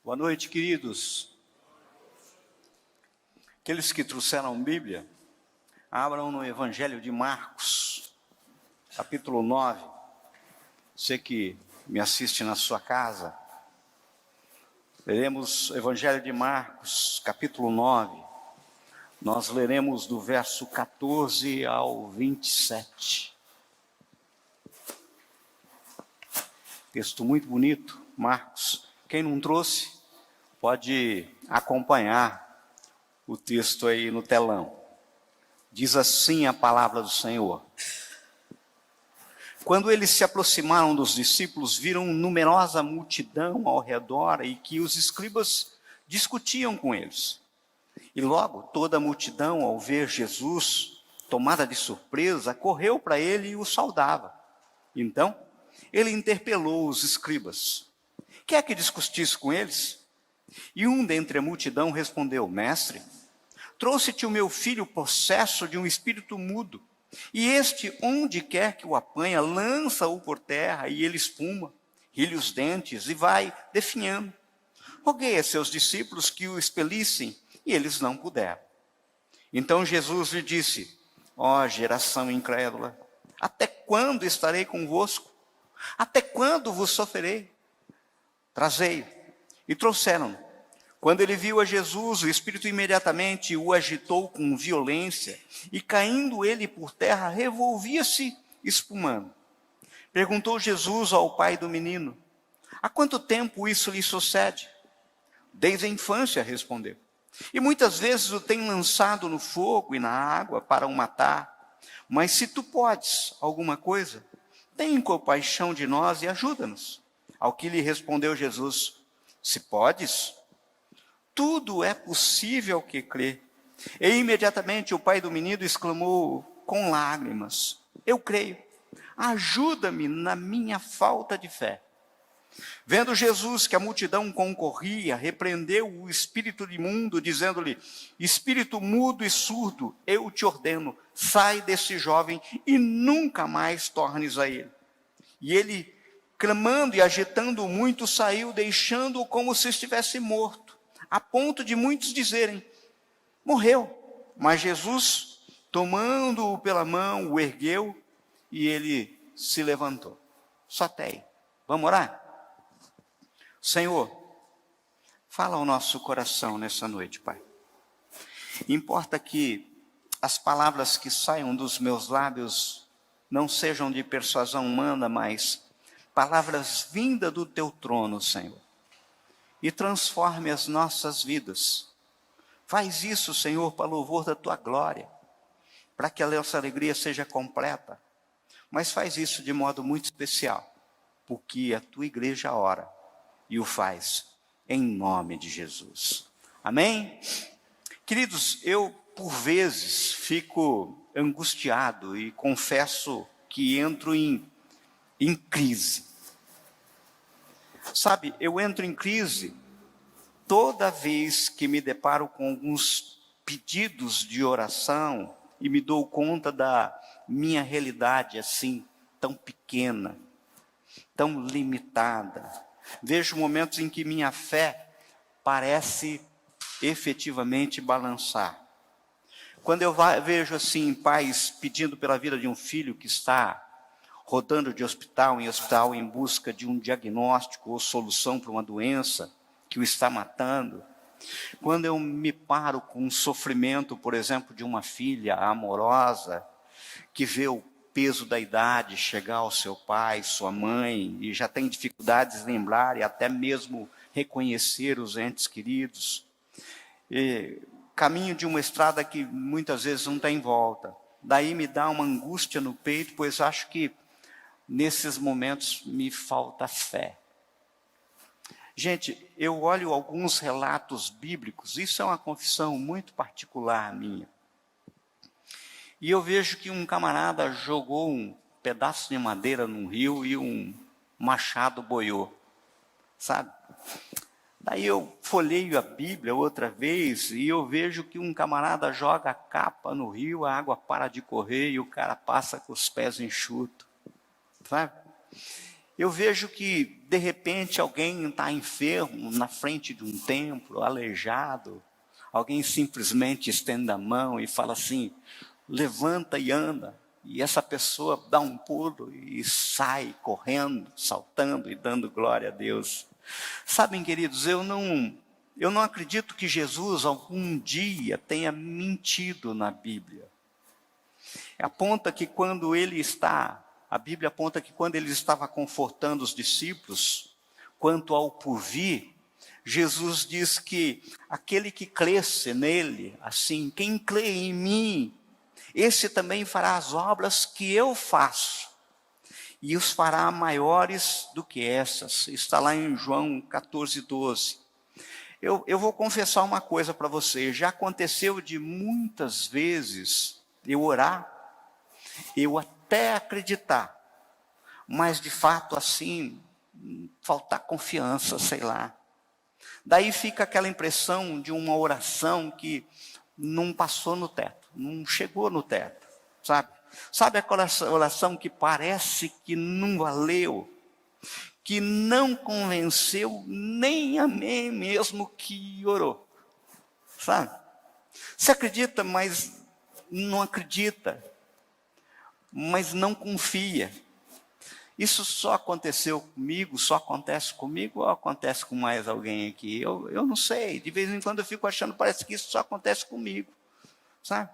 Boa noite, queridos. Aqueles que trouxeram Bíblia, abram no Evangelho de Marcos, capítulo 9. Você que me assiste na sua casa, leremos Evangelho de Marcos, capítulo 9. Nós leremos do verso 14 ao 27. Texto muito bonito, Marcos. Quem não trouxe, pode acompanhar o texto aí no telão. Diz assim a palavra do Senhor. Quando eles se aproximaram dos discípulos, viram numerosa multidão ao redor e que os escribas discutiam com eles. E logo toda a multidão, ao ver Jesus, tomada de surpresa, correu para ele e o saudava. Então, ele interpelou os escribas. Quer que discutisse com eles? E um dentre a multidão respondeu: Mestre, trouxe-te o meu filho possesso de um espírito mudo, e este, onde quer que o apanha, lança-o por terra, e ele espuma, rilha os dentes e vai definhando. Roguei a seus discípulos que o expelissem, e eles não puderam. Então Jesus lhe disse: Ó geração incrédula, até quando estarei convosco? Até quando vos sofrerei? Trazei-o. E trouxeram-no. Quando ele viu a Jesus, o Espírito imediatamente o agitou com violência, e caindo ele por terra, revolvia-se espumando. Perguntou Jesus ao pai do menino: há quanto tempo isso lhe sucede? Desde a infância, respondeu. E muitas vezes o tem lançado no fogo e na água para o matar. Mas se tu podes alguma coisa, tem compaixão de nós e ajuda-nos. Ao que lhe respondeu Jesus: se podes, tudo é possível ao que crê. E imediatamente o pai do menino exclamou com lágrimas: eu creio, ajuda-me na minha falta de fé. Vendo Jesus que a multidão concorria, repreendeu o espírito imundo, dizendo-lhe: espírito mudo e surdo, eu te ordeno, sai desse jovem e nunca mais tornes a ele. E ele, clamando e agitando muito, saiu, deixando-o como se estivesse morto, a ponto de muitos dizerem: morreu. Mas Jesus, tomando-o pela mão, o ergueu e ele se levantou. Só tem. Vamos orar? Senhor, fala ao nosso coração nessa noite, Pai. Importa que as palavras que saiam dos meus lábios não sejam de persuasão humana, mas palavras vindas do teu trono, Senhor. E transforme as nossas vidas. Faz isso, Senhor, para louvor da tua glória, para que a nossa alegria seja completa. Mas faz isso de modo muito especial, porque a tua igreja ora e o faz em nome de Jesus. Amém? Queridos, eu por vezes fico angustiado e confesso que entro em crise. Sabe, eu entro em crise toda vez que me deparo com alguns pedidos de oração e me dou conta da minha realidade assim, tão pequena, tão limitada. Vejo momentos em que minha fé parece efetivamente balançar. Quando eu vejo assim pais pedindo pela vida de um filho que está rodando de hospital em hospital em busca de um diagnóstico ou solução para uma doença que o está matando. Quando eu me paro com o sofrimento, por exemplo, de uma filha amorosa que vê o peso da idade chegar ao seu pai, sua mãe, e já tem dificuldades em lembrar e até mesmo reconhecer os entes queridos. E caminho de uma estrada que muitas vezes não tem volta. Daí me dá uma angústia no peito, pois acho que nesses momentos me falta fé. Gente, eu olho alguns relatos bíblicos, isso é uma confissão muito particular minha. E eu vejo que um camarada jogou um pedaço de madeira num rio e um machado boiou, sabe? Daí eu folheio a Bíblia outra vez e eu vejo que um camarada joga a capa no rio, a água para de correr e o cara passa com os pés enxutos, sabe? Eu vejo que, de repente, alguém está enfermo na frente de um templo, aleijado. Alguém simplesmente estende a mão e fala assim, levanta e anda. E essa pessoa dá um pulo e sai correndo, saltando e dando glória a Deus. Sabem, queridos, eu não acredito que Jesus algum dia tenha mentido na Bíblia. Aponta que quando a Bíblia aponta que quando ele estava confortando os discípulos, quanto ao porvir, Jesus diz que aquele que cresce nele, assim, quem crê em mim, esse também fará as obras que eu faço, e os fará maiores do que essas. Está lá em João 14:12. Eu vou confessar uma coisa para você, já aconteceu de muitas vezes eu orar, eu até acreditar, mas de fato assim, faltar confiança, sei lá. Daí fica aquela impressão de uma oração que não passou no teto, não chegou no teto, sabe? Sabe aquela oração que parece que não valeu, que não convenceu nem a mim mesmo que orou, sabe? Você acredita, mas não acredita, mas não confia. Isso só aconteceu comigo, só acontece comigo ou acontece com mais alguém aqui? Eu não sei, de vez em quando eu fico achando, parece que isso só acontece comigo, sabe?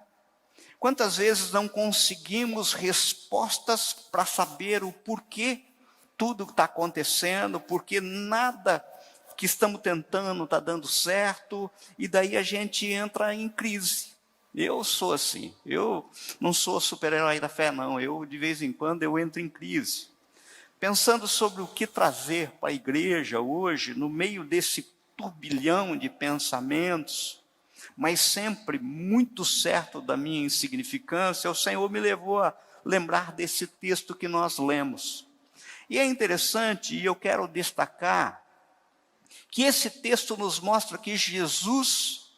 Quantas vezes não conseguimos respostas para saber o porquê tudo está acontecendo, porque nada que estamos tentando está dando certo, e daí a gente entra em crise. Eu sou assim, eu não sou super-herói da fé não, de vez em quando eu entro em crise. Pensando sobre o que trazer para a igreja hoje, no meio desse turbilhão de pensamentos, mas sempre muito certo da minha insignificância, o Senhor me levou a lembrar desse texto que nós lemos. E é interessante, e eu quero destacar, que esse texto nos mostra que Jesus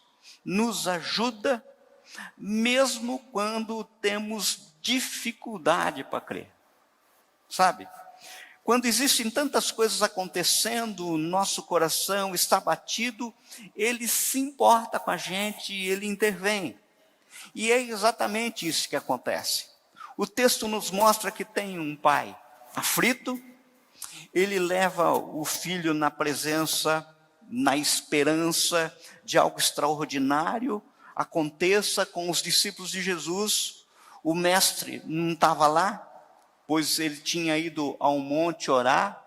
nos ajuda, mesmo quando temos dificuldade para crer. Sabe? Quando existem tantas coisas acontecendo, nosso coração está batido, ele se importa com a gente e ele intervém. E é exatamente isso que acontece. O texto nos mostra que tem um pai aflito, ele leva o filho na presença, na esperança de algo extraordinário aconteça com os discípulos de Jesus. O mestre não estava lá, pois ele tinha ido ao monte orar.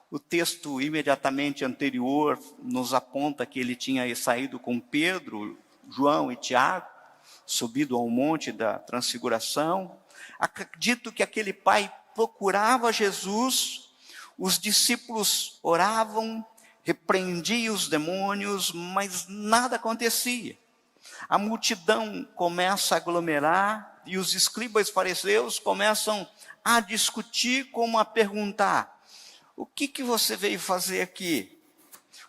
O texto imediatamente anterior nos aponta que ele tinha saído com Pedro, João e Tiago, subido ao monte da transfiguração. Acredito que aquele pai procurava Jesus, os discípulos oravam, repreendiam os demônios, mas nada acontecia. A multidão começa a aglomerar e os escribas fariseus começam a discutir, como a perguntar: o que você veio fazer aqui?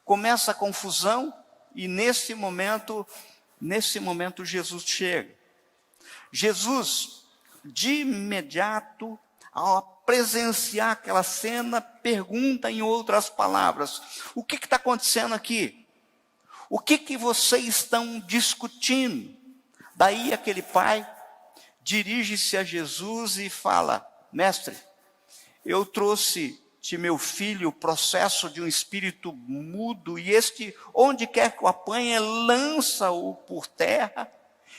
Começa a confusão e nesse momento Jesus chega. Jesus, de imediato, ao presenciar aquela cena, pergunta em outras palavras: o que está acontecendo aqui? O que vocês estão discutindo? Daí aquele pai dirige-se a Jesus e fala: mestre, eu trouxe de meu filho o processo de um espírito mudo, e este, onde quer que o apanhe, lança-o por terra,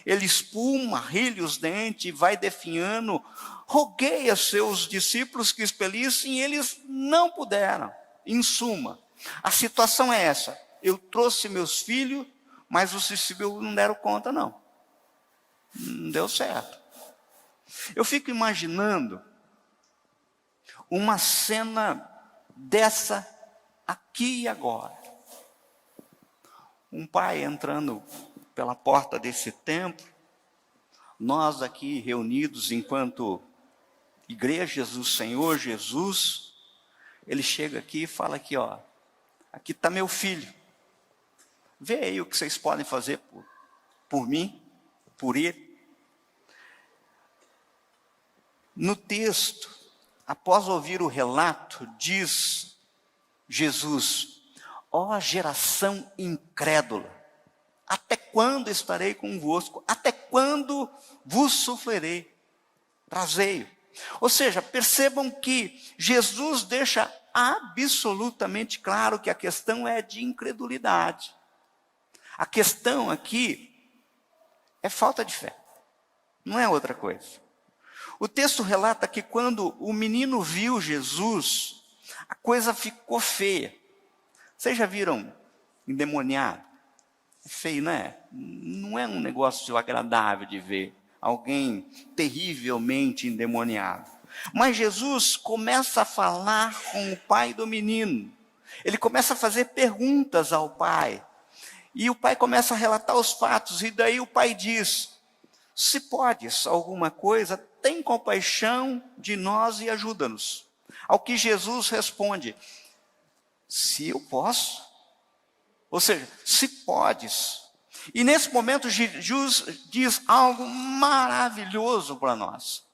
ele espuma, rilha os dentes e vai definhando. Roguei a seus discípulos que expelissem, e eles não puderam. Em suma, a situação é essa: eu trouxe meus filhos, mas os discípulos não deram conta não deu certo. Eu fico imaginando uma cena dessa aqui e agora. Um pai entrando pela porta desse templo, nós aqui reunidos enquanto igrejas do Senhor Jesus, ele chega aqui e fala aqui, ó, aqui está meu filho, vê aí o que vocês podem fazer por mim, por ele. No texto, após ouvir o relato, diz Jesus: ó geração incrédula, até quando estarei convosco? Até quando vos sofrerei? Trazei-o. Ou seja, percebam que Jesus deixa absolutamente claro que a questão é de incredulidade. A questão aqui é falta de fé, não é outra coisa. O texto relata que quando o menino viu Jesus, a coisa ficou feia. Vocês já viram endemoniado? É feio, não é? Não é um negócio agradável de ver alguém terrivelmente endemoniado. Mas Jesus começa a falar com o pai do menino. Ele começa a fazer perguntas ao pai. E o pai começa a relatar os fatos. E daí o pai diz: se podes alguma coisa, tem compaixão de nós e ajuda-nos. Ao que Jesus responde: se eu posso. Ou seja, se podes. E nesse momento Jesus diz algo maravilhoso para nós.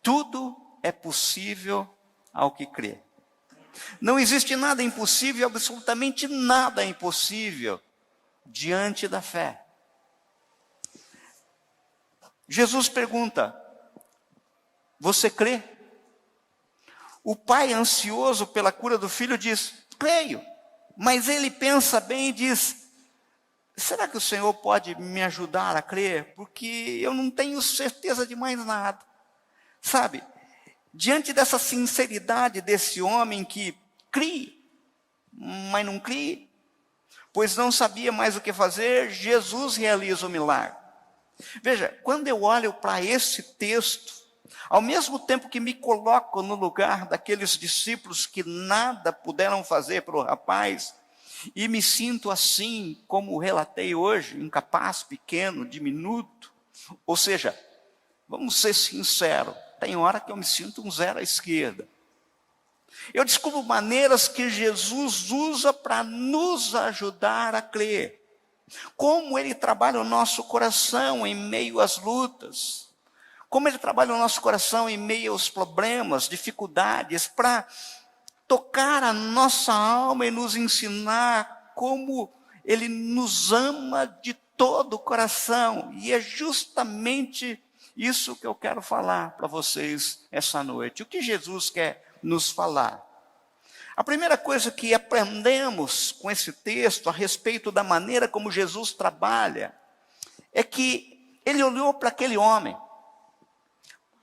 Tudo é possível ao que crê. Não existe nada impossível, absolutamente nada impossível diante da fé. Jesus pergunta: você crê? O pai, ansioso pela cura do filho, diz: creio. Mas ele pensa bem e diz: será que o Senhor pode me ajudar a crer? Porque eu não tenho certeza de mais nada. Sabe, diante dessa sinceridade desse homem que crê, mas não crê, pois não sabia mais o que fazer, Jesus realiza o milagre. Veja, quando eu olho para esse texto, ao mesmo tempo que me coloco no lugar daqueles discípulos que nada puderam fazer para o rapaz, e me sinto assim, como relatei hoje, incapaz, pequeno, diminuto. Ou seja, vamos ser sinceros, tem hora que eu me sinto um zero à esquerda. Eu descubro maneiras que Jesus usa para nos ajudar a crer. Como Ele trabalha o nosso coração em meio às lutas. Como Ele trabalha o nosso coração em meio aos problemas, dificuldades, para tocar a nossa alma e nos ensinar como Ele nos ama de todo o coração. E é justamente isso que eu quero falar para vocês essa noite. O que Jesus quer nos falar? A primeira coisa que aprendemos com esse texto a respeito da maneira como Jesus trabalha é que Ele olhou para aquele homem,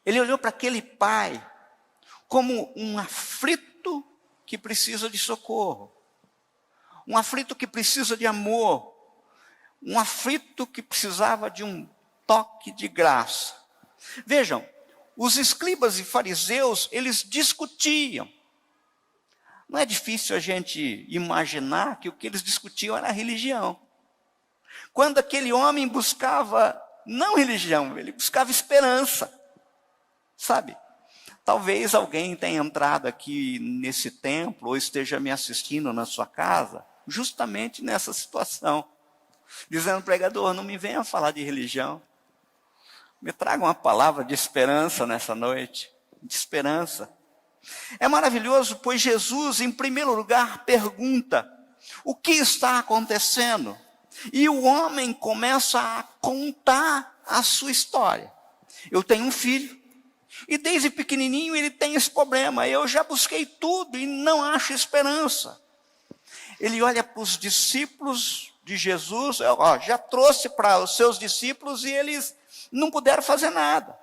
Ele olhou para aquele pai como um aflito que precisa de socorro, um aflito que precisa de amor, um aflito que precisava de um toque de graça. Vejam, os escribas e fariseus, eles discutiam. Não é difícil a gente imaginar que o que eles discutiam era religião. Quando aquele homem buscava, não religião, ele buscava esperança. Sabe? Talvez alguém tenha entrado aqui nesse templo, ou esteja me assistindo na sua casa, justamente nessa situação. Dizendo: pregador, não me venha falar de religião. Me traga uma palavra de esperança nessa noite. De esperança. É maravilhoso, pois Jesus, em primeiro lugar, pergunta: o que está acontecendo? E o homem começa a contar a sua história. Eu tenho um filho, e desde pequenininho ele tem esse problema. Eu já busquei tudo e não acho esperança. Ele olha para os discípulos de Jesus, já trouxe para os seus discípulos e eles não puderam fazer nada.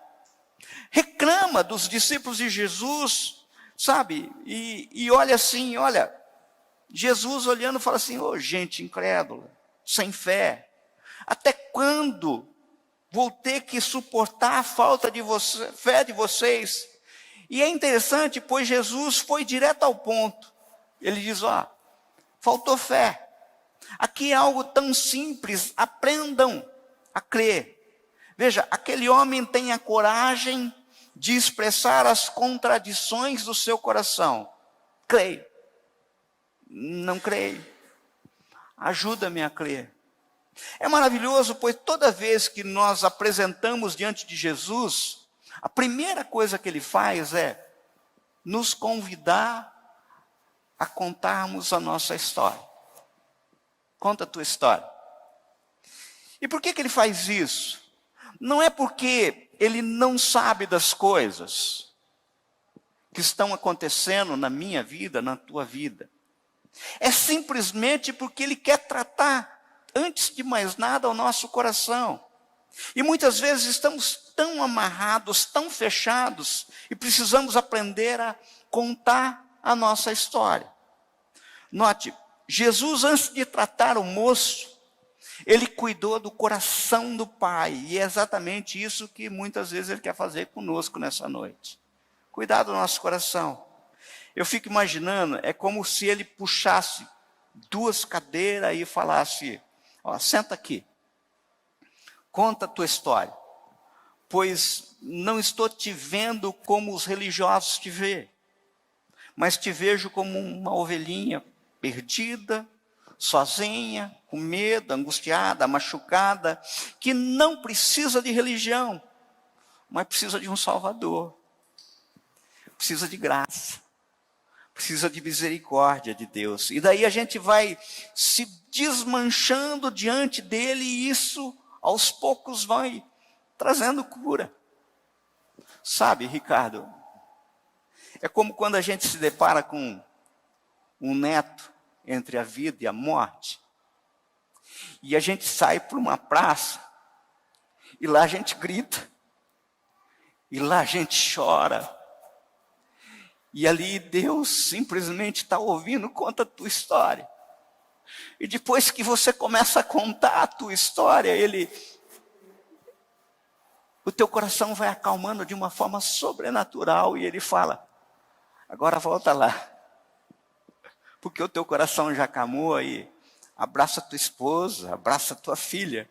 Reclama dos discípulos de Jesus, sabe? E olha assim, Jesus olhando fala assim: gente incrédula, sem fé, até quando vou ter que suportar a falta de fé de vocês? E é interessante, pois Jesus foi direto ao ponto. Ele diz: faltou fé. Aqui é algo tão simples, aprendam a crer. Veja, aquele homem tem a coragem de expressar as contradições do seu coração. Creio. Não creio. Ajuda-me a crer. É maravilhoso, pois toda vez que nós apresentamos diante de Jesus, a primeira coisa que Ele faz é: nos convidar a contarmos a nossa história. Conta a tua história. E por que ele faz isso? Não é porque ele não sabe das coisas que estão acontecendo na minha vida, na tua vida. É simplesmente porque ele quer tratar, antes de mais nada, o nosso coração. E muitas vezes estamos tão amarrados, tão fechados, e precisamos aprender a contar a nossa história. Note, Jesus, antes de tratar o moço, ele cuidou do coração do Pai. E é exatamente isso que muitas vezes ele quer fazer conosco nessa noite. Cuidar do nosso coração. Eu fico imaginando, é como se ele puxasse duas cadeiras e falasse, ó, senta aqui, conta a tua história, pois não estou te vendo como os religiosos te veem, mas te vejo como uma ovelhinha perdida, sozinha, com medo, angustiada, machucada, que não precisa de religião, mas precisa de um Salvador, precisa de graça, precisa de misericórdia de Deus. E daí a gente vai se desmanchando diante dele, e isso aos poucos vai trazendo cura. Sabe, Ricardo, é como quando a gente se depara com um neto entre a vida e a morte, e a gente sai para uma praça, e lá a gente grita, e lá a gente chora, e ali Deus simplesmente está ouvindo, conta a tua história. E depois que você começa a contar a tua história, o teu coração vai acalmando de uma forma sobrenatural, e ele fala, agora volta lá, porque o teu coração já acalmou, e abraça tua esposa, abraça tua filha,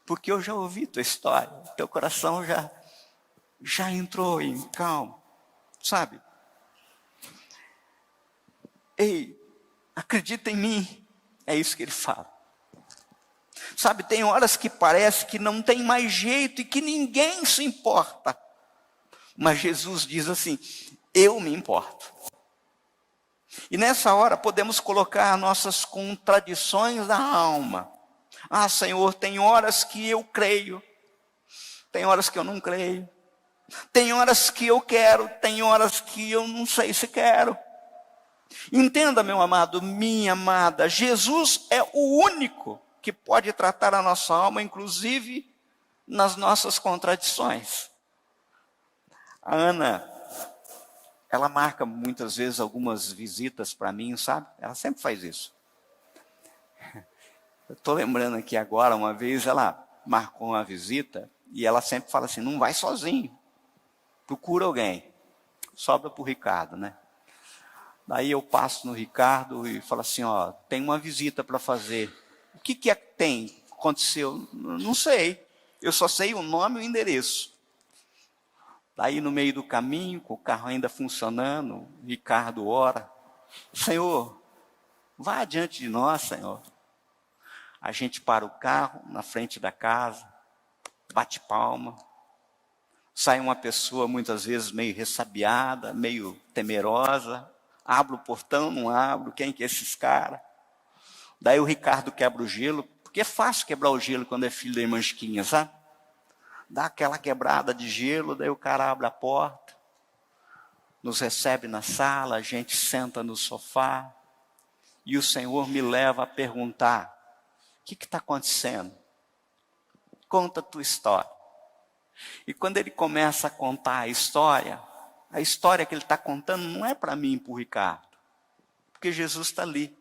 porque eu já ouvi tua história, teu coração já entrou em calma, sabe? Ei, acredita em mim, é isso que ele fala. Sabe, tem horas que parece que não tem mais jeito e que ninguém se importa, mas Jesus diz assim, eu me importo. E nessa hora podemos colocar nossas contradições da alma. Ah, Senhor, tem horas que eu creio, tem horas que eu não creio, tem horas que eu quero, tem horas que eu não sei se quero. Entenda, meu amado, minha amada, Jesus é o único que pode tratar a nossa alma, inclusive nas nossas contradições. A Ana, ela marca muitas vezes algumas visitas para mim, sabe? Ela sempre faz isso. Eu estou lembrando aqui agora, uma vez ela marcou uma visita e ela sempre fala assim, não vai sozinho, procura alguém. Sobra para o Ricardo, né? Daí eu passo no Ricardo e falo assim, ó, tem uma visita para fazer. O que é que tem? Aconteceu? Não sei. Eu só sei o nome e o endereço. Daí no meio do caminho, com o carro ainda funcionando, o Ricardo ora. Senhor, vá adiante de nós, Senhor. A gente para o carro na frente da casa, bate palma. Sai uma pessoa muitas vezes meio ressabiada, meio temerosa. Abre o portão, não abre, quem que é esses caras? Daí o Ricardo quebra o gelo, porque é fácil quebrar o gelo quando é filho da irmã Chiquinha, sabe? Dá aquela quebrada de gelo, daí o cara abre a porta, nos recebe na sala, a gente senta no sofá, e o Senhor me leva a perguntar, o que está acontecendo? Conta a tua história. E quando ele começa a contar a história que ele está contando não é para mim e para o Ricardo, porque Jesus está ali.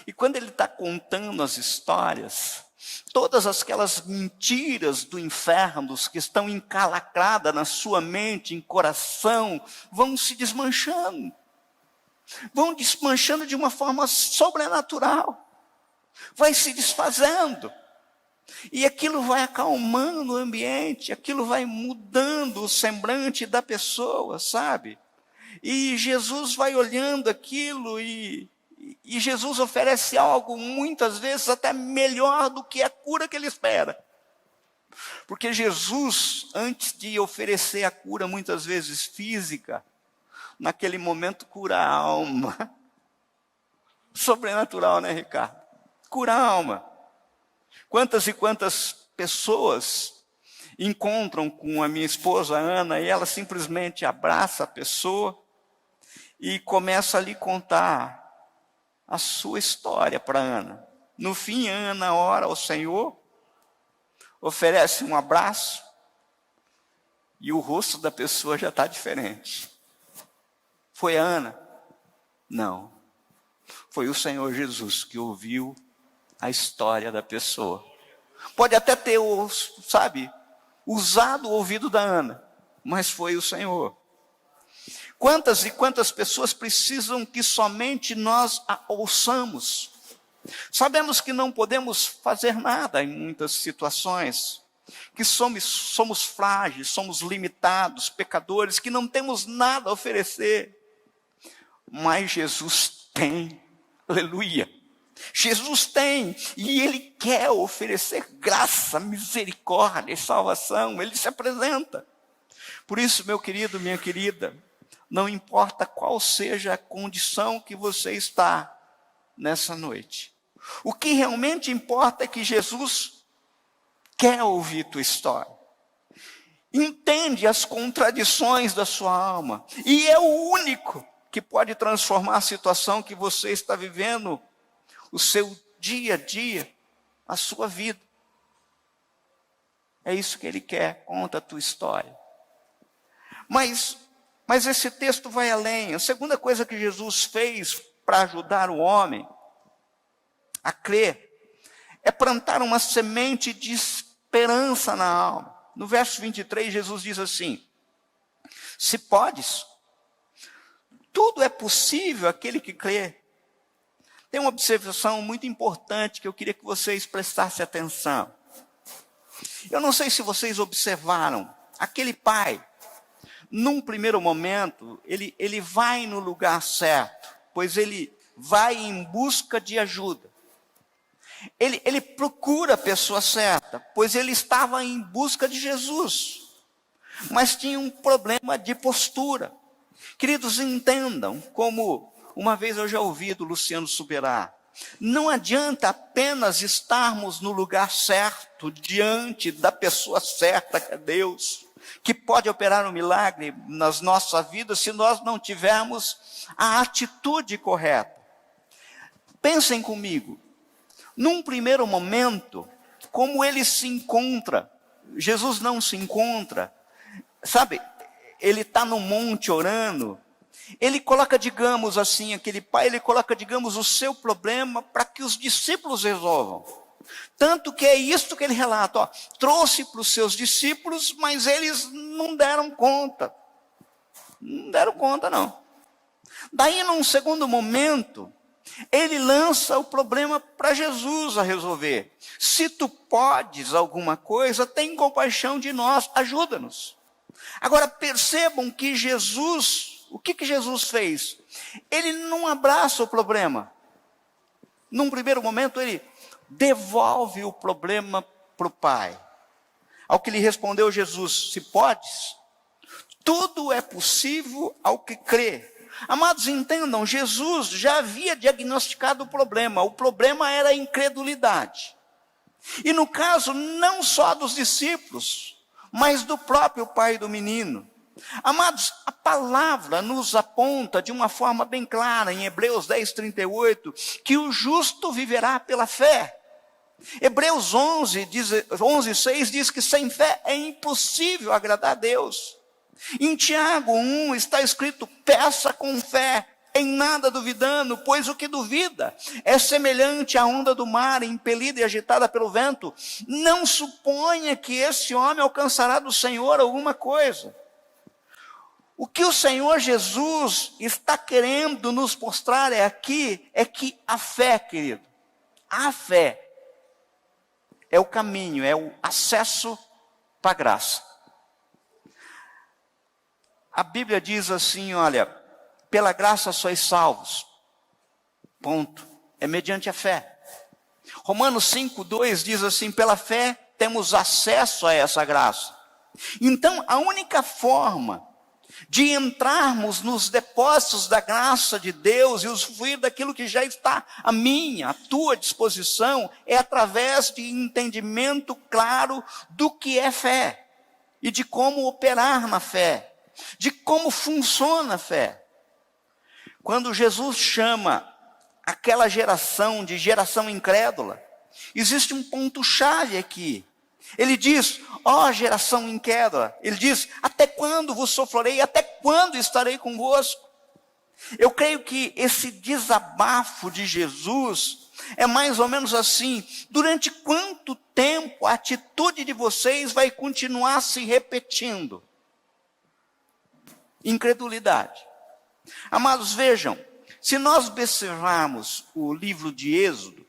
E quando ele está contando as histórias, todas aquelas mentiras do inferno que estão encalacradas na sua mente, em coração, vão se desmanchando. Vão desmanchando de uma forma sobrenatural. Vai se desfazendo. E aquilo vai acalmando o ambiente, aquilo vai mudando o semblante da pessoa, sabe? E Jesus vai olhando aquilo e Jesus oferece algo muitas vezes até melhor do que a cura que ele espera. Porque Jesus, antes de oferecer a cura muitas vezes física, naquele momento, cura a alma. Sobrenatural, né, Ricardo? Cura a alma. Quantas e quantas pessoas encontram com a minha esposa Ana e ela simplesmente abraça a pessoa e começa a lhe contar a sua história para Ana. No fim, Ana ora ao Senhor, oferece um abraço e o rosto da pessoa já está diferente. Foi a Ana? Não. Foi o Senhor Jesus que ouviu a história da pessoa. Pode até ter, usado o ouvido da Ana, mas foi o Senhor. Quantas e quantas pessoas precisam que somente nós a ouçamos? Sabemos que não podemos fazer nada em muitas situações, que somos frágeis, somos limitados, pecadores, que não temos nada a oferecer. Mas Jesus tem, aleluia. Jesus tem, e Ele quer oferecer graça, misericórdia e salvação. Ele se apresenta. Por isso, meu querido, minha querida, não importa qual seja a condição que você está nessa noite. O que realmente importa é que Jesus quer ouvir tua história. Entende as contradições da sua alma. E é o único que pode transformar a situação que você está vivendo, o seu dia a dia, a sua vida. É isso que Ele quer, conta a tua história. Mas esse texto vai além. A segunda coisa que Jesus fez para ajudar o homem a crer é plantar uma semente de esperança na alma. No verso 23, Jesus diz assim: se podes, tudo é possível àquele que crê. Tem uma observação muito importante que eu queria que vocês prestassem atenção. Eu não sei se vocês observaram, aquele pai, num primeiro momento, ele vai no lugar certo, pois ele vai em busca de ajuda. Ele procura a pessoa certa, pois ele estava em busca de Jesus, mas tinha um problema de postura. Queridos, entendam, como uma vez eu já ouvi do Luciano Subirá, não adianta apenas estarmos no lugar certo, diante da pessoa certa, que é Deus, que pode operar um milagre nas nossas vidas, se nós não tivermos a atitude correta. Pensem comigo, num primeiro momento, como ele se encontra, Jesus não se encontra, sabe, ele está no monte orando, ele coloca, digamos assim, aquele pai, ele coloca, digamos, o seu problema para que os discípulos resolvam. Tanto que é isto que ele relata, ó, trouxe para os seus discípulos, mas eles não deram conta. Não deram conta, não. Daí, num segundo momento, ele lança o problema para Jesus a resolver. Se tu podes alguma coisa, tem compaixão de nós, ajuda-nos. Agora percebam que Jesus, o que Jesus fez? Ele não abraça o problema. Num primeiro momento ele devolve o problema para o Pai. Ao que lhe respondeu Jesus: se podes, tudo é possível ao que crê. Amados, entendam, Jesus já havia diagnosticado o problema era a incredulidade. E no caso, não só dos discípulos, mas do próprio pai do menino. Amados, a palavra nos aponta de uma forma bem clara, em Hebreus 10:38, que o justo viverá pela fé. Hebreus 11:6 diz que sem fé é impossível agradar a Deus. Em Tiago 1 está escrito: peça com fé, em nada duvidando, pois o que duvida é semelhante à onda do mar, impelida e agitada pelo vento. Não suponha que esse homem alcançará do Senhor alguma coisa. O que o Senhor Jesus está querendo nos mostrar é que a fé, querido, a fé é o caminho, é o acesso para a graça. A Bíblia diz assim, olha, pela graça sois salvos. Ponto. É mediante a fé. Romanos 5:2 diz assim, pela fé temos acesso a essa graça. Então, a única forma de entrarmos nos depósitos da graça de Deus e usufruir daquilo que já está à minha, à tua disposição, é através de entendimento claro do que é fé e de como operar na fé, de como funciona a fé. Quando Jesus chama aquela geração de geração incrédula, existe um ponto-chave aqui. Ele diz, ó geração incrédula, ele diz, até quando vos sofrerei, até quando estarei convosco? Eu creio que esse desabafo de Jesus é mais ou menos assim, durante quanto tempo a atitude de vocês vai continuar se repetindo? Incredulidade. Amados, vejam, se nós observarmos o livro de Êxodo,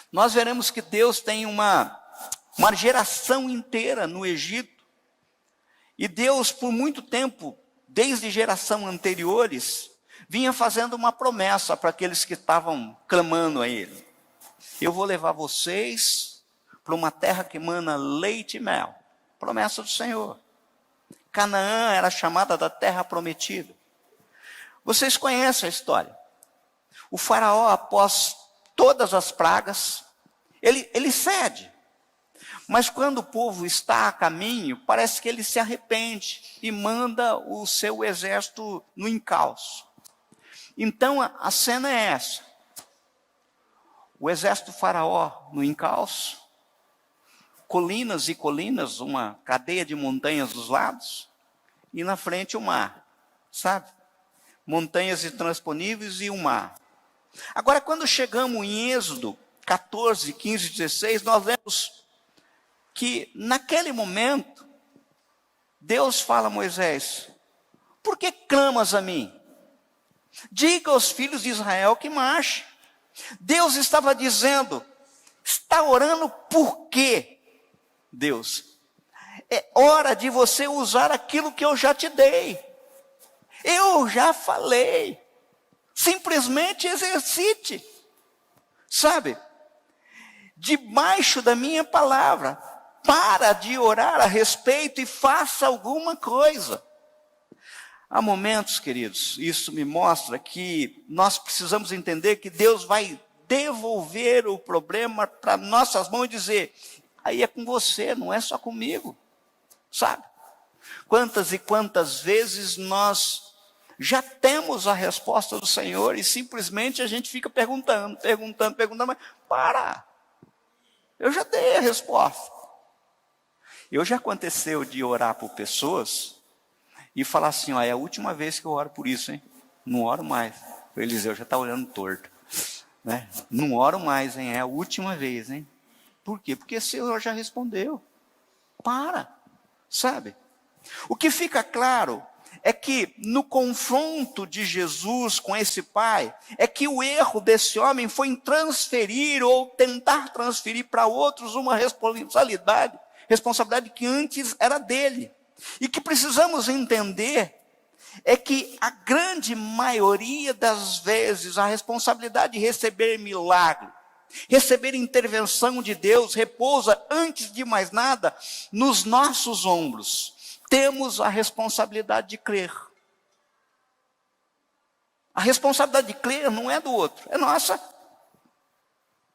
nós veremos que Deus tem uma geração inteira no Egito, e Deus por muito tempo, desde gerações anteriores, vinha fazendo uma promessa para aqueles que estavam clamando a Ele. Eu vou levar vocês para uma terra que emana leite e mel, promessa do Senhor. Canaã era chamada da terra prometida. Vocês conhecem a história. O faraó, após todas as pragas, ele cede. Mas quando o povo está a caminho, parece que ele se arrepende e manda o seu exército no encalço. Então a cena é essa. O exército do faraó no encalço, colinas e colinas, uma cadeia de montanhas dos lados, e na frente o mar, sabe? Montanhas intransponíveis e o mar. Agora, quando chegamos em Êxodo 14, 15, 16, nós vemos que naquele momento, Deus fala a Moisés, por que clamas a mim? Diga aos filhos de Israel que marche. Deus estava dizendo, está orando por quê, Deus? É hora de você usar aquilo que eu já te dei. Eu já falei. Simplesmente exercite. Sabe? Debaixo da minha palavra, para de orar a respeito e faça alguma coisa. Há momentos, queridos, isso me mostra que nós precisamos entender que Deus vai devolver o problema para nossas mãos e dizer, aí é com você, não é só comigo. Sabe? Quantas e quantas vezes nós já temos a resposta do Senhor e simplesmente a gente fica perguntando, mas para! Eu já dei a resposta. Eu já aconteceu de orar por pessoas e falar assim, ó, é a última vez que eu oro por isso, hein? Não oro mais. O Eliseu já está olhando torto. Né? Não oro mais, hein? É a última vez, hein? Por quê? Porque o Senhor já respondeu. Para! Sabe? O que fica claro é que no confronto de Jesus com esse pai, é que o erro desse homem foi em transferir ou tentar transferir para outros uma responsabilidade que antes era dele. E que precisamos entender é que a grande maioria das vezes a responsabilidade de receber milagre, receber intervenção de Deus repousa antes de mais nada nos nossos ombros. Temos a responsabilidade de crer. A responsabilidade de crer não é do outro, é nossa.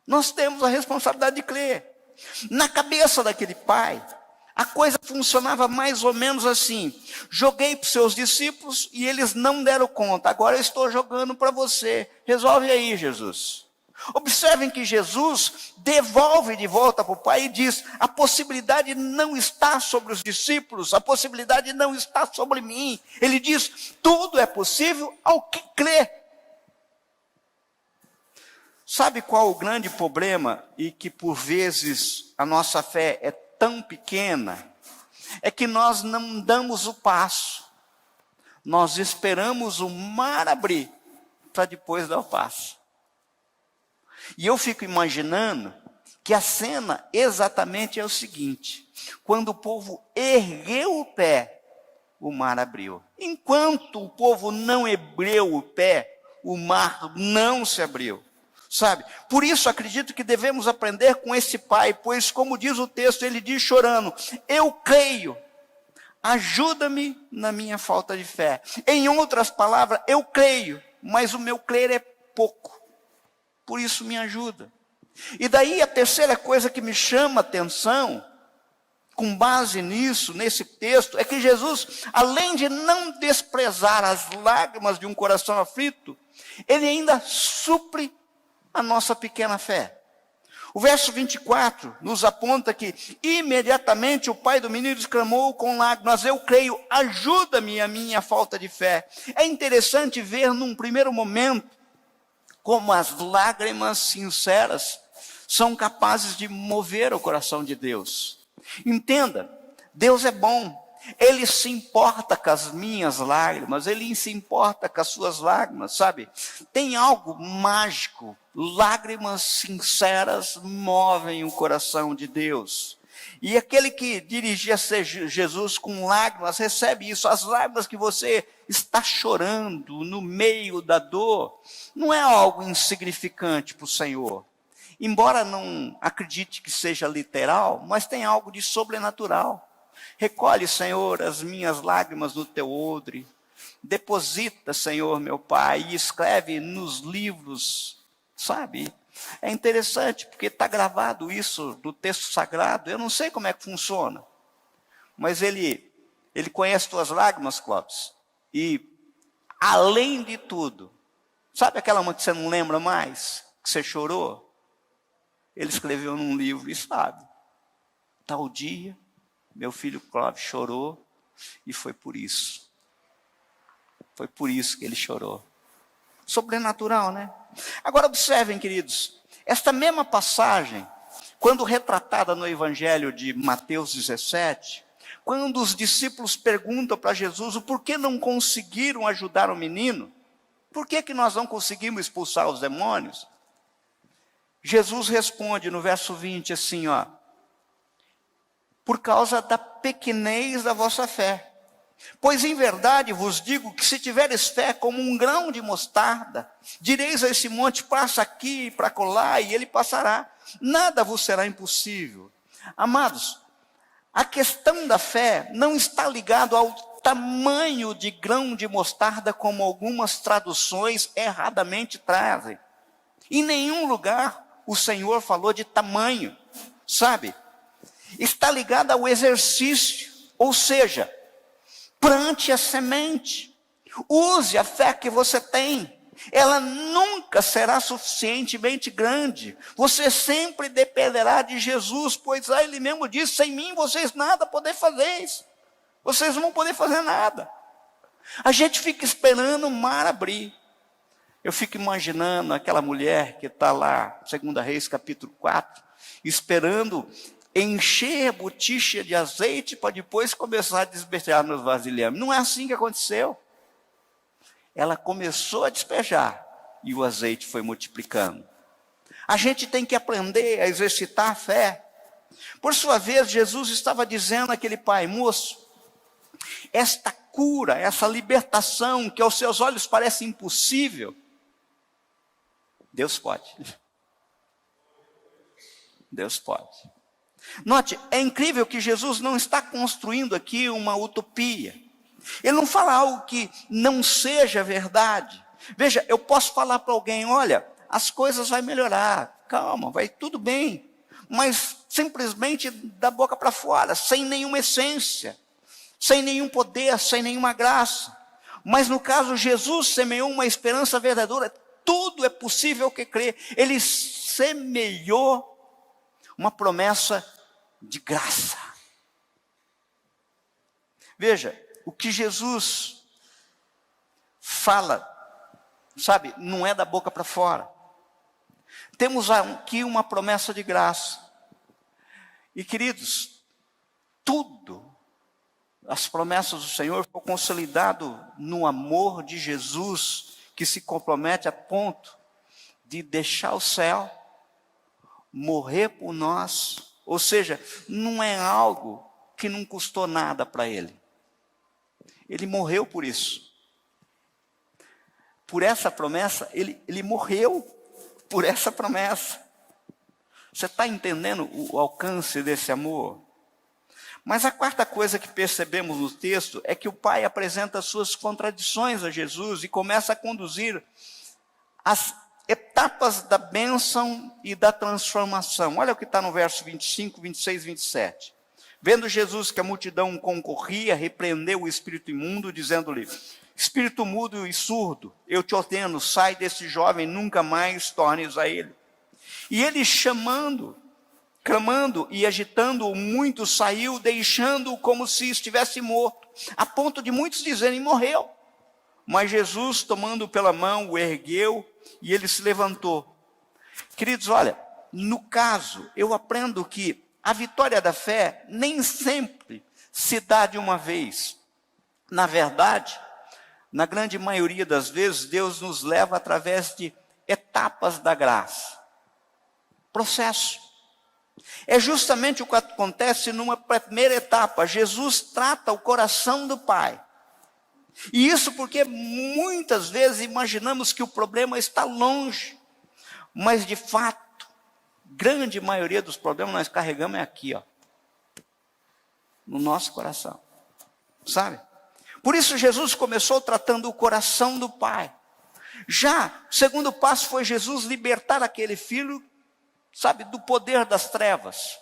Nós temos a responsabilidade de crer. Na cabeça daquele pai, a coisa funcionava mais ou menos assim. Joguei para os seus discípulos e eles não deram conta. Agora eu estou jogando para você. Resolve aí, Jesus. Observem que Jesus devolve de volta para o Pai e diz, a possibilidade não está sobre os discípulos, a possibilidade não está sobre mim. Ele diz, tudo é possível ao que crê. Sabe qual o grande problema e que por vezes a nossa fé é tão pequena? É que nós não damos o passo. Nós esperamos o mar abrir para depois dar o passo. E eu fico imaginando que a cena exatamente é o seguinte, quando o povo ergueu o pé, o mar abriu. Enquanto o povo não ergueu o pé, o mar não se abriu. Sabe? Por isso acredito que devemos aprender com esse pai, pois como diz o texto, ele diz chorando, eu creio, ajuda-me na minha falta de fé. Em outras palavras, eu creio, mas o meu crer é pouco. Por isso me ajuda. E daí a terceira coisa que me chama a atenção, com base nisso, nesse texto, é que Jesus, além de não desprezar as lágrimas de um coração aflito, ele ainda supre a nossa pequena fé. O verso 24 nos aponta que imediatamente o pai do menino exclamou com lágrimas: eu creio, ajuda-me a minha falta de fé. É interessante ver num primeiro momento como as lágrimas sinceras são capazes de mover o coração de Deus. Entenda, Deus é bom, Ele se importa com as minhas lágrimas, Ele se importa com as suas lágrimas, sabe? Tem algo mágico, lágrimas sinceras movem o coração de Deus. E aquele que dirigia-se a Jesus com lágrimas, recebe isso. As lágrimas que você está chorando no meio da dor, não é algo insignificante para o Senhor. Embora não acredite que seja literal, mas tem algo de sobrenatural. Recolhe, Senhor, as minhas lágrimas no teu odre. Deposita, Senhor, meu Pai, e escreve nos livros, sabe? É interessante, porque está gravado isso no texto sagrado. Eu não sei como é que funciona, mas ele conhece tuas lágrimas, Clóvis. E, além de tudo, sabe aquela uma que você não lembra mais, que você chorou? Ele escreveu num livro e sabe. Tal dia, meu filho Clóvis chorou e foi por isso. Foi por isso que ele chorou. Sobrenatural, né? Agora observem, queridos, esta mesma passagem, quando retratada no Evangelho de Mateus 17, quando os discípulos perguntam para Jesus o porquê não conseguiram ajudar o menino, por que nós não conseguimos expulsar os demônios? Jesus responde no verso 20 assim, ó: por causa da pequenez da vossa fé. Pois em verdade vos digo que se tiveres fé como um grão de mostarda, direis a esse monte, passa aqui para colar, e ele passará. Nada vos será impossível. Amados, a questão da fé não está ligada ao tamanho de grão de mostarda, como algumas traduções erradamente trazem. Em nenhum lugar o Senhor falou de tamanho, sabe? Está ligada ao exercício, ou seja, plante a semente, use a fé que você tem, ela nunca será suficientemente grande, você sempre dependerá de Jesus, pois ele mesmo disse: sem mim vocês nada podem fazer, vocês não vão poder fazer nada. A gente fica esperando o mar abrir. Eu fico imaginando aquela mulher que está lá, 2 Reis capítulo 4, esperando encher a botija de azeite para depois começar a despejar nos vasilhames. Não é assim que aconteceu. Ela começou a despejar e o azeite foi multiplicando. A gente tem que aprender a exercitar a fé. Por sua vez, Jesus estava dizendo àquele pai: moço, esta cura, essa libertação que aos seus olhos parece impossível, Deus pode. Deus pode. Note, é incrível que Jesus não está construindo aqui uma utopia. Ele não fala algo que não seja verdade. Veja, eu posso falar para alguém: olha, as coisas vão melhorar, calma, vai tudo bem. Mas simplesmente da boca para fora, sem nenhuma essência, sem nenhum poder, sem nenhuma graça. Mas no caso, Jesus semeou uma esperança verdadeira. Tudo é possível que crê. Ele semeou uma promessa de graça. Veja, o que Jesus fala, sabe, não é da boca para fora. Temos aqui uma promessa de graça. E queridos, tudo, as promessas do Senhor foram consolidadas no amor de Jesus, que se compromete a ponto de deixar o céu, morrer por nós. Ou seja, não é algo que não custou nada para ele. Ele morreu por isso. Por essa promessa, ele morreu por essa promessa. Você está entendendo o alcance desse amor? Mas a quarta coisa que percebemos no texto é que o pai apresenta suas contradições a Jesus e começa a conduzir as etapas da bênção e da transformação. Olha o que está no verso 25, 26, 27. Vendo Jesus que a multidão concorria, repreendeu o espírito imundo, dizendo-lhe: espírito mudo e surdo, eu te ordeno, sai desse jovem, nunca mais tornes a ele. E ele clamando e agitando-o muito, saiu, deixando-o como se estivesse morto, a ponto de muitos dizerem: morreu. Mas Jesus, tomando pela mão, o ergueu e ele se levantou. Queridos, olha, no caso, eu aprendo que a vitória da fé nem sempre se dá de uma vez. Na verdade, na grande maioria das vezes, Deus nos leva através de etapas da graça. Processo. É justamente o que acontece numa primeira etapa. Jesus trata o coração do Pai. E isso porque muitas vezes imaginamos que o problema está longe. Mas de fato, grande maioria dos problemas nós carregamos aqui, ó, no nosso coração. Sabe? Por isso Jesus começou tratando o coração do Pai. Já o segundo passo foi Jesus libertar aquele filho, sabe, do poder das trevas.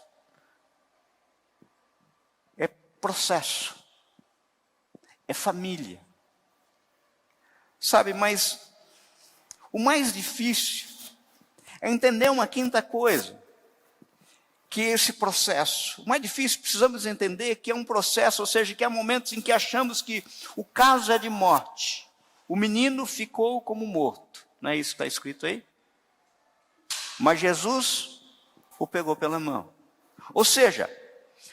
É processo. É família. Sabe, mas o mais difícil é entender uma quinta coisa, que esse processo, o mais difícil, precisamos entender que é um processo, ou seja, que há momentos em que achamos que o caso é de morte. O menino ficou como morto, não é isso que está escrito aí? Mas Jesus o pegou pela mão. Ou seja,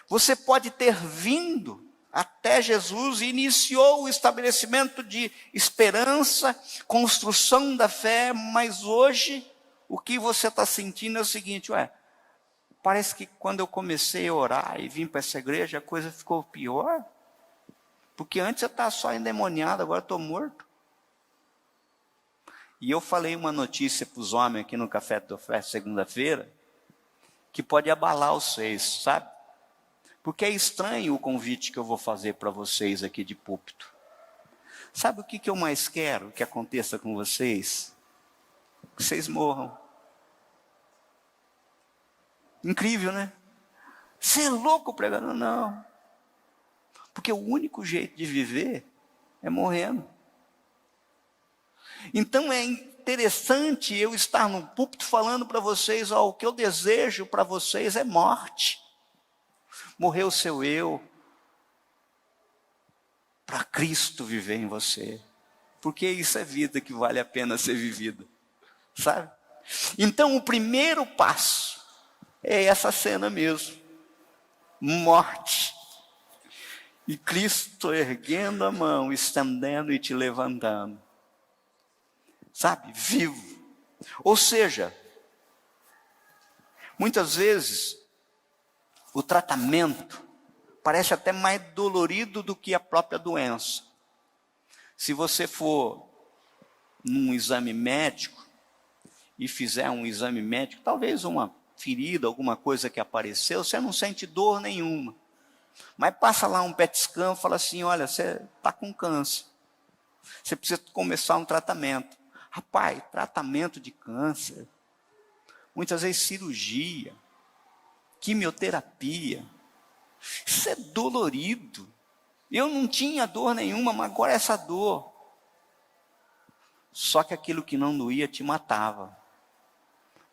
você pode ter vindo até Jesus e iniciou o estabelecimento de esperança, construção da fé, mas hoje o que você está sentindo é o seguinte: parece que quando eu comecei a orar e vim para essa igreja, a coisa ficou pior. Porque antes eu estava só endemoniado, agora estou morto. E eu falei uma notícia para os homens aqui no Café do Fé, segunda-feira, que pode abalar vocês, sabe? Porque é estranho o convite que eu vou fazer para vocês aqui de púlpito. Sabe o que eu mais quero que aconteça com vocês? Que vocês morram. Incrível, né? Você é louco pregando? Não. Porque o único jeito de viver é morrendo. Então é interessante eu estar no púlpito falando para vocês: o que eu desejo para vocês é morte. Morrer o seu eu, para Cristo viver em você. Porque isso é vida que vale a pena ser vivida. Sabe? Então o primeiro passo é essa cena mesmo. Morte. E Cristo erguendo a mão, estendendo e te levantando. Sabe? Vivo. Ou seja, muitas vezes o tratamento parece até mais dolorido do que a própria doença. Se você for num exame médico e fizer um exame médico, talvez uma ferida, alguma coisa que apareceu, você não sente dor nenhuma. Mas passa lá um PET scan e fala assim: olha, você está com câncer. Você precisa começar um tratamento. Rapaz, tratamento de câncer, muitas vezes cirurgia, quimioterapia, isso é dolorido. Eu não tinha dor nenhuma, mas agora essa dor. Só que aquilo que não doía te matava.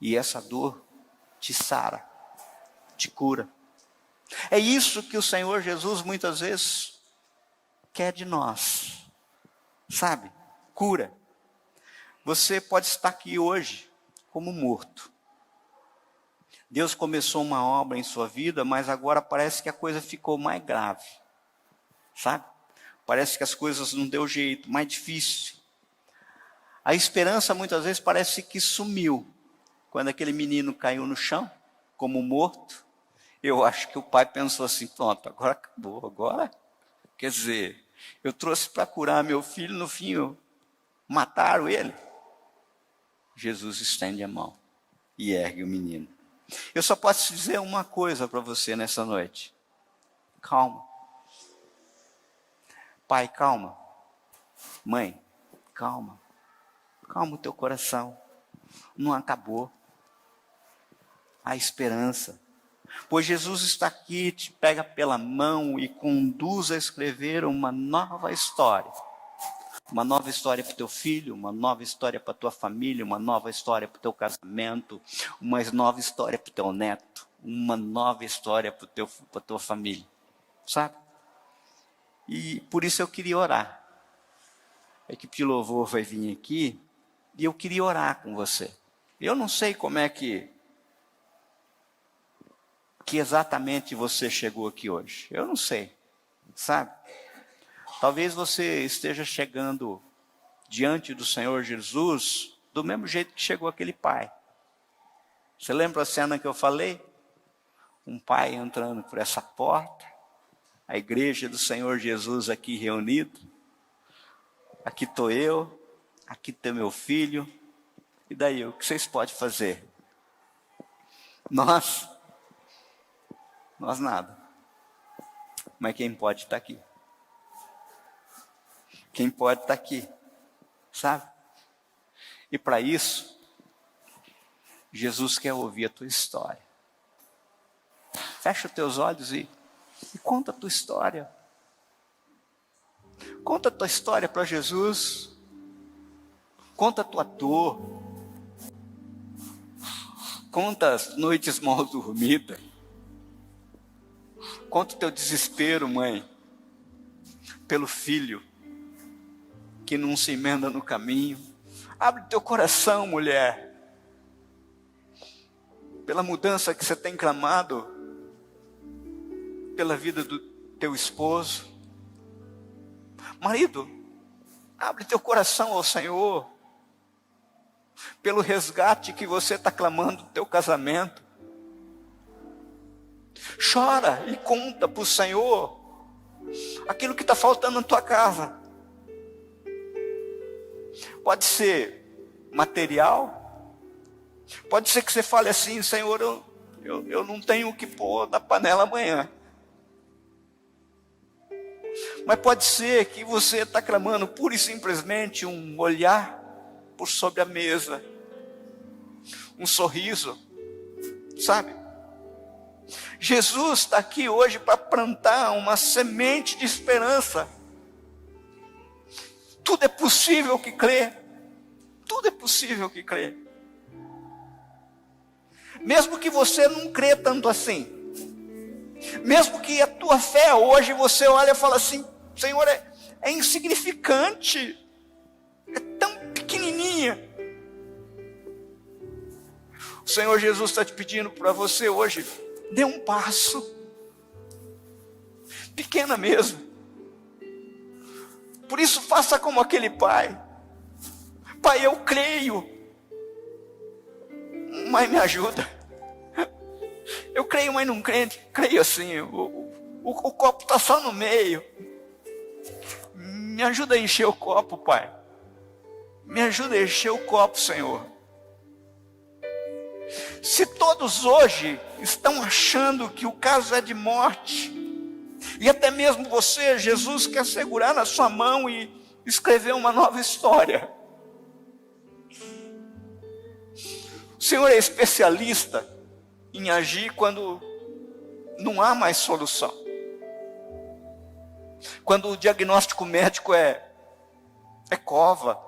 E essa dor te sara, te cura. É isso que o Senhor Jesus muitas vezes quer de nós. Sabe? Cura. Você pode estar aqui hoje como morto. Deus começou uma obra em sua vida, mas agora parece que a coisa ficou mais grave. Sabe? Parece que as coisas não deu jeito, mais difícil. A esperança muitas vezes parece que sumiu. Quando aquele menino caiu no chão, como morto, eu acho que o pai pensou assim: pronto, agora acabou, agora. Quer dizer, eu trouxe para curar meu filho, no fim mataram ele. Jesus estende a mão e ergue o menino. Eu só posso dizer uma coisa para você nessa noite. Calma. Pai, calma. Mãe, calma. Calma o teu coração. Não acabou. Há esperança. Pois Jesus está aqui, te pega pela mão e conduz a escrever uma nova história. Uma nova história para o teu filho, uma nova história para a tua família, uma nova história para o teu casamento, uma nova história para o teu neto, uma nova história para a tua família. Sabe? E por isso eu queria orar. A equipe de louvor vai vir aqui e eu queria orar com você. Eu não sei como é que exatamente você chegou aqui hoje. Eu não sei, sabe? Talvez você esteja chegando diante do Senhor Jesus do mesmo jeito que chegou aquele pai. Você lembra a cena que eu falei? Um pai entrando por essa porta, a igreja do Senhor Jesus aqui reunido. Aqui estou eu, aqui está meu filho. E daí, o que vocês podem fazer? Nós nada. Mas quem pode estar aqui? Quem pode estar aqui? Sabe? E para isso, Jesus quer ouvir a tua história. Fecha os teus olhos e conta a tua história. Conta a tua história para Jesus. Conta a tua dor. Conta as noites mal dormidas. Conta o teu desespero, mãe, pelo filho que não se emenda no caminho. Abre teu coração, mulher, pela mudança que você tem clamado, pela vida do teu esposo. Marido, abre teu coração ao Senhor, pelo resgate que você está clamando do teu casamento. Chora e conta para o Senhor aquilo que está faltando na tua casa. Pode ser material, pode ser que você fale assim: Senhor, eu não tenho o que pôr na panela amanhã. Mas pode ser que você está clamando pura e simplesmente um olhar por sobre a mesa, um sorriso, sabe? Jesus está aqui hoje para plantar uma semente de esperança. Tudo é possível que crê. Tudo é possível que crê. Mesmo que você não crê tanto assim. Mesmo que a tua fé hoje você olha e fala assim: Senhor, é insignificante. É tão pequenininha. O Senhor Jesus está te pedindo para você hoje: dê um passo, pequena mesmo. Por isso faça como aquele pai: Pai, eu creio, mas me ajuda. Eu creio, mas não creio assim. O copo está só no meio. Me ajuda a encher o copo, Pai. Me ajuda a encher o copo, Senhor. Se todos hoje estão achando que o caso é de morte, e até mesmo você, Jesus quer segurar na sua mão e escrever uma nova história. O Senhor é especialista em agir quando não há mais solução. Quando o diagnóstico médico é cova.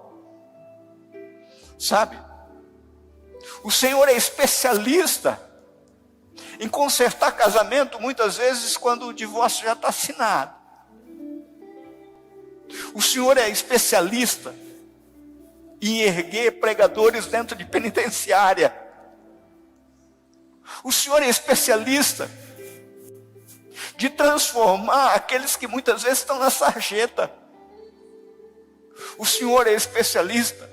Sabe? O Senhor é especialista em consertar casamento, muitas vezes quando o divórcio já está assinado. O Senhor é especialista em erguer pregadores dentro de penitenciária. O Senhor é especialista de transformar aqueles que muitas vezes estão na sarjeta. O Senhor é especialista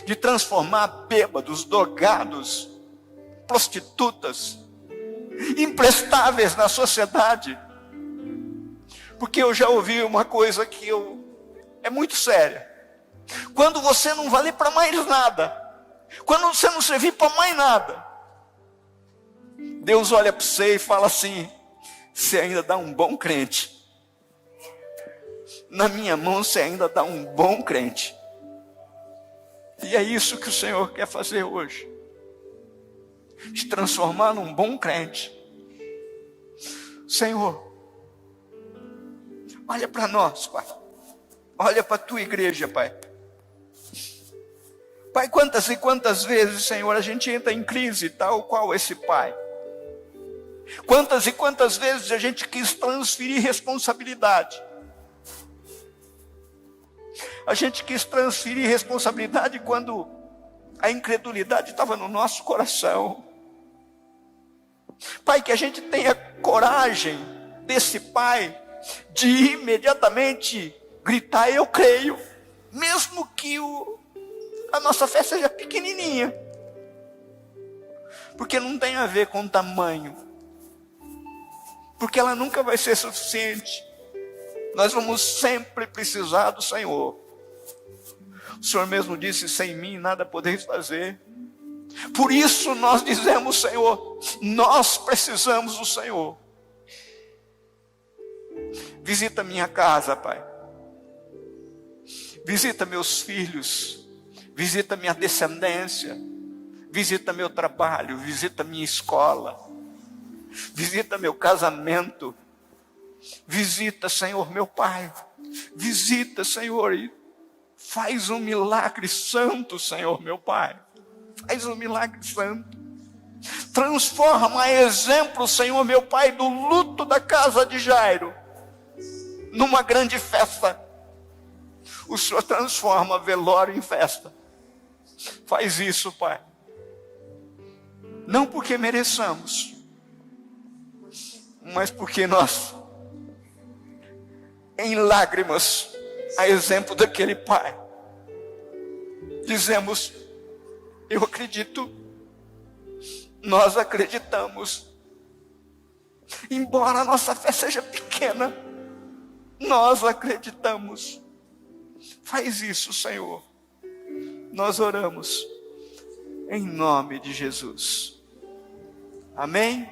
de transformar bêbados, drogados, prostitutas, imprestáveis na sociedade. Porque eu já ouvi uma coisa que é muito séria. Quando você não valer para mais nada, quando você não servir para mais nada, Deus olha para você e fala assim: você ainda dá um bom crente. Na minha mão você ainda dá um bom crente. E é isso que o Senhor quer fazer hoje. Te transformar num bom crente. Senhor, olha para nós, Pai. Olha para a tua igreja, Pai. Pai, quantas e quantas vezes, Senhor, a gente entra em crise tal qual esse pai. Quantas e quantas vezes a gente quis transferir responsabilidade. A gente quis transferir responsabilidade quando a incredulidade estava no nosso coração. Pai, que a gente tenha coragem desse pai de imediatamente gritar, eu creio, mesmo que a nossa fé seja pequenininha. Porque não tem a ver com tamanho. Porque ela nunca vai ser suficiente. Nós vamos sempre precisar do Senhor. O Senhor mesmo disse, sem mim nada podeis fazer. Por isso nós dizemos, Senhor, nós precisamos do Senhor. Visita minha casa, Pai. Visita meus filhos. Visita minha descendência. Visita meu trabalho. Visita minha escola. Visita meu casamento. Visita, Senhor, meu Pai. Visita, Senhor, e faz um milagre santo, Senhor, meu Pai. Faz um milagre santo. Transforma a exemplo, Senhor, meu Pai, do luto da casa de Jairo numa grande festa. O Senhor transforma velório em festa. Faz isso, Pai. Não porque mereçamos, mas porque nós, em lágrimas, a exemplo daquele pai, dizemos, eu acredito, nós acreditamos, embora a nossa fé seja pequena, nós acreditamos. Faz isso, Senhor. Nós oramos em nome de Jesus. Amém?